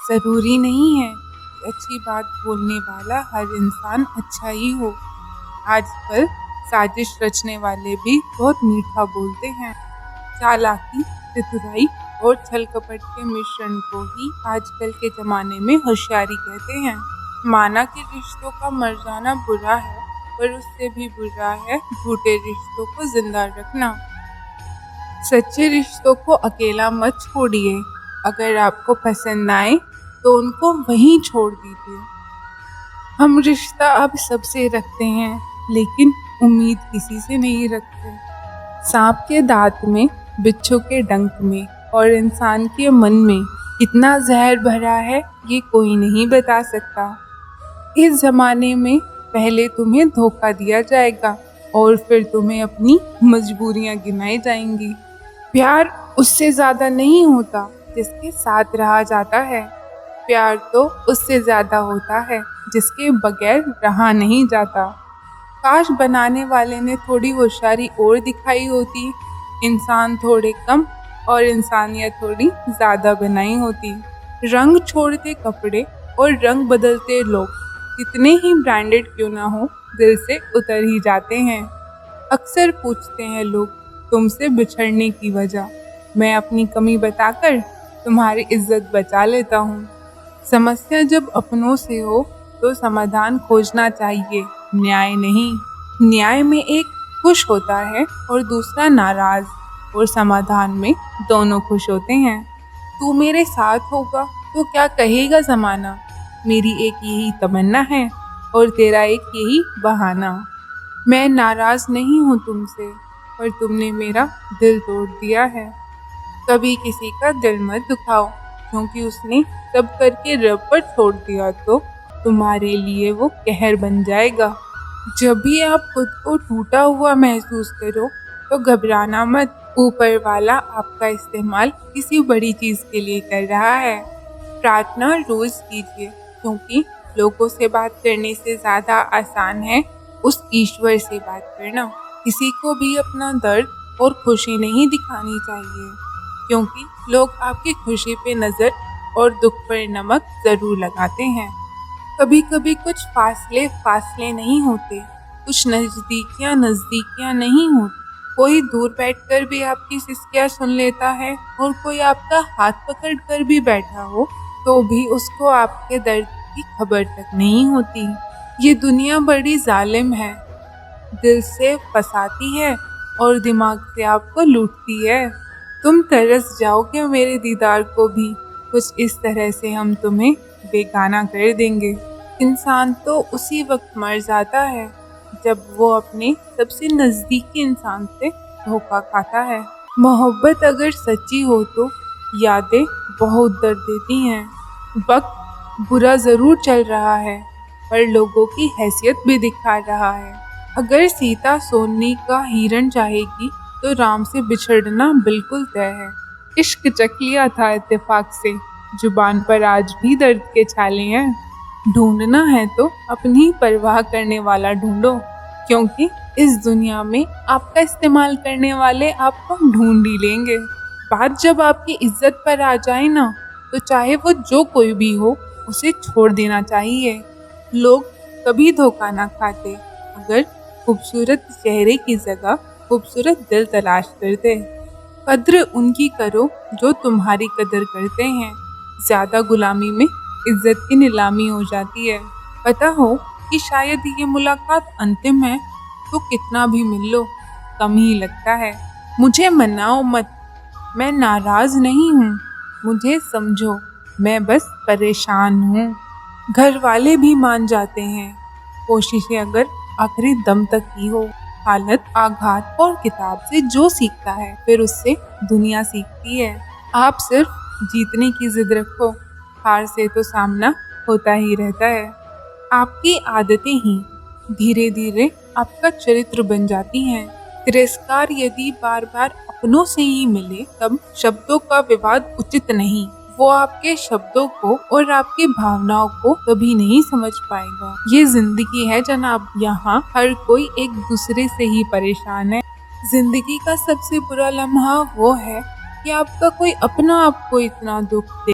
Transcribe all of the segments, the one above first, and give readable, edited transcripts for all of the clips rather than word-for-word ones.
ज़रूरी नहीं है कि अच्छी बात बोलने वाला हर इंसान अच्छा ही हो। आजकल साजिश रचने वाले भी बहुत मीठा बोलते हैं। चालाकी, चतुराई और छल कपट के मिश्रण को ही आजकल के ज़माने में होशियारी कहते हैं। माना कि रिश्तों का मर जाना बुरा है, पर उससे भी बुरा है झूठे रिश्तों को जिंदा रखना। सच्चे रिश्तों को अकेला मत छोड़िए। अगर आपको पसंद आए तो उनको वहीं छोड़ दीजिए। हम रिश्ता अब सबसे रखते हैं, लेकिन उम्मीद किसी से नहीं रखते। सांप के दांत में, बिच्छू के डंक में और इंसान के मन में कितना जहर भरा है, ये कोई नहीं बता सकता। इस जमाने में पहले तुम्हें धोखा दिया जाएगा और फिर तुम्हें अपनी मजबूरियां गिनाई जाएंगी। प्यार उससे ज़्यादा नहीं होता जिसके साथ रहा जाता है। प्यार तो उससे ज़्यादा होता है जिसके बगैर रहा नहीं जाता। काश बनाने वाले ने थोड़ी होशियारी और दिखाई होती, इंसान थोड़े कम और इंसानियत थोड़ी ज़्यादा बनाई होती। रंग छोड़ते कपड़े और रंग बदलते लोग कितने ही ब्रांडेड क्यों ना हो, दिल से उतर ही जाते हैं। अक्सर पूछते हैं लोग तुमसे बिछड़ने की वजह। मैं अपनी कमी बताकर तुम्हारी इज्जत बचा लेता हूँ। समस्या जब अपनों से हो तो समाधान खोजना चाहिए, न्याय नहीं। न्याय में एक खुश होता है और दूसरा नाराज, और समाधान में दोनों खुश होते हैं। तू मेरे साथ होगा तो क्या कहेगा ज़माना, मेरी एक यही तमन्ना है और तेरा एक यही बहाना। मैं नाराज़ नहीं हूँ तुमसे, पर तुमने मेरा दिल तोड़ दिया है। कभी किसी का दिल मत दुखाओ, क्योंकि उसने सब करके रब पर छोड़ दिया तो तुम्हारे लिए वो कहर बन जाएगा। जब भी आप खुद को टूटा हुआ महसूस करो तो घबराना मत, ऊपर वाला आपका इस्तेमाल किसी बड़ी चीज़ के लिए कर रहा है। प्रार्थना रोज़ कीजिए, क्योंकि लोगों से बात करने से ज़्यादा आसान है उस ईश्वर से बात करना। किसी को भी अपना दर्द और खुशी नहीं दिखानी चाहिए, क्योंकि लोग आपकी खुशी पे नज़र और दुख पर नमक ज़रूर लगाते हैं। कभी कभी कुछ फासले नहीं होते, कुछ नज़दीकियाँ नहीं होती। कोई दूर बैठकर भी आपकी सिसकियाँ सुन लेता है, और कोई आपका हाथ पकड़ कर भी बैठा हो तो भी उसको आपके दर्द की खबर तक नहीं होती। ये दुनिया बड़ी जालिम है, दिल से फंसाती है और दिमाग से आपको लूटती है। तुम तरस जाओगे मेरे दीदार को भी, कुछ इस तरह से हम तुम्हें बेगाना कर देंगे। इंसान तो उसी वक्त मर जाता है जब वो अपने सबसे नज़दीकी इंसान से धोखा खाता है। मोहब्बत अगर सच्ची हो तो यादें बहुत दर्द देती हैं। वक्त बुरा ज़रूर चल रहा है, पर लोगों की हैसियत भी दिखा रहा है। अगर सीता सोने का हिरण चाहेगी तो राम से बिछड़ना बिल्कुल तय है। इश्क चख लिया था इत्तेफाक से, जुबान पर आज भी दर्द के छाले हैं। ढूंढना है तो अपनी परवाह करने वाला ढूंढो, क्योंकि इस दुनिया में आपका इस्तेमाल करने वाले आपको ढूंढ ही लेंगे। बात जब आपकी इज्जत पर आ जाए ना, तो चाहे वो जो कोई भी हो, उसे छोड़ देना चाहिए। लोग कभी धोखा ना खाते अगर खूबसूरत चेहरे की जगह खूबसूरत दिल तलाश करते। कद्र उनकी करो जो तुम्हारी कदर करते हैं। ज़्यादा गुलामी में इज्जत की नीलामी हो जाती है। पता हो कि शायद ये मुलाकात अंतिम है, तो कितना भी मिल लो कम ही लगता है। मुझे मनाओ मत, मैं नाराज़ नहीं हूँ। मुझे समझो, मैं बस परेशान हूँ। घर वाले भी मान जाते हैं, कोशिशें अगर आखिरी दम तक की हो। हालत, आघात और किताब से जो सीखता है फिर उससे दुनिया सीखती है। आप सिर्फ जीतने की जिद रखो, हार से तो सामना होता ही रहता है। आपकी आदतें ही धीरे धीरे आपका चरित्र बन जाती हैं। तिरस्कार यदि बार बार अपनों से ही मिले तब शब्दों का विवाद उचित नहीं। वो आपके शब्दों को और आपकी भावनाओं को कभी नहीं समझ पाएगा। ये जिंदगी है जनाब, यहाँ हर कोई एक दूसरे से ही परेशान है। जिंदगी का सबसे बुरा लम्हा वो है कि आपका कोई अपना आपको इतना दुख दे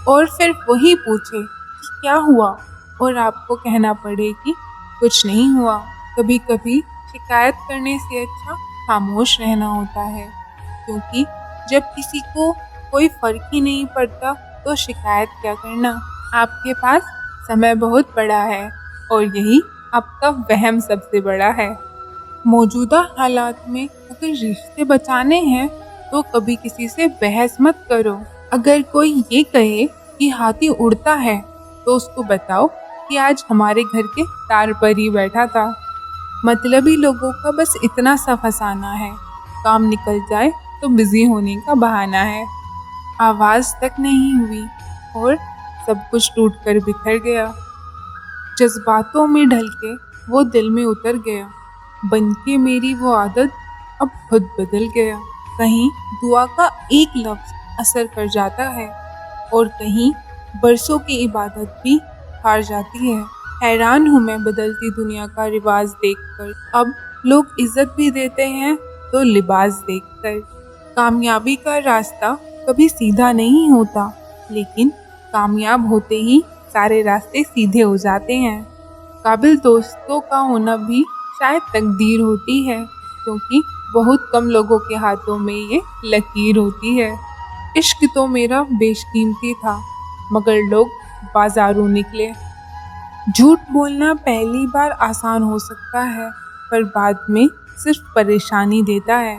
और फिर वही पूछे कि क्या हुआ और आपको कहना पड़े कि कुछ नहीं हुआ। कभी कभी शिकायत करने से अच्छा खामोश रहना होता है, क्योंकि जब किसी को कोई फर्क ही नहीं पड़ता तो शिकायत क्या करना। आपके पास समय बहुत बड़ा है और यही आपका वहम सबसे बड़ा है। मौजूदा हालात में अगर रिश्ते बचाने हैं तो कभी किसी से बहस मत करो। अगर कोई ये कहे कि हाथी उड़ता है तो उसको बताओ कि आज हमारे घर के तार पर ही बैठा था। मतलबी लोगों का बस इतना सा फसाना है, काम निकल जाए तो बिजी होने का बहाना है। आवाज तक नहीं हुई और सब कुछ टूट कर बिखर गया। जज्बातों में ढल के वो दिल में उतर गया। बनके मेरी वो आदत अब खुद बदल गया। कहीं दुआ का एक लफ्ज असर कर जाता है और कहीं बरसों की इबादत भी हार जाती है। हैरान हूँ मैं बदलती दुनिया का रिवाज देखकर। अब लोग इज्जत भी देते हैं तो लिबास देखकर। कामयाबी का रास्ता कभी सीधा नहीं होता, लेकिन कामयाब होते ही सारे रास्ते सीधे हो जाते हैं। काबिल दोस्तों का होना भी शायद तकदीर होती है, क्योंकि बहुत कम लोगों के हाथों में ये लकीर होती है। इश्क तो मेरा बेशकीमती था, मगर लोग बाजारू निकले। झूठ बोलना पहली बार आसान हो सकता है, पर बाद में सिर्फ परेशानी देता है।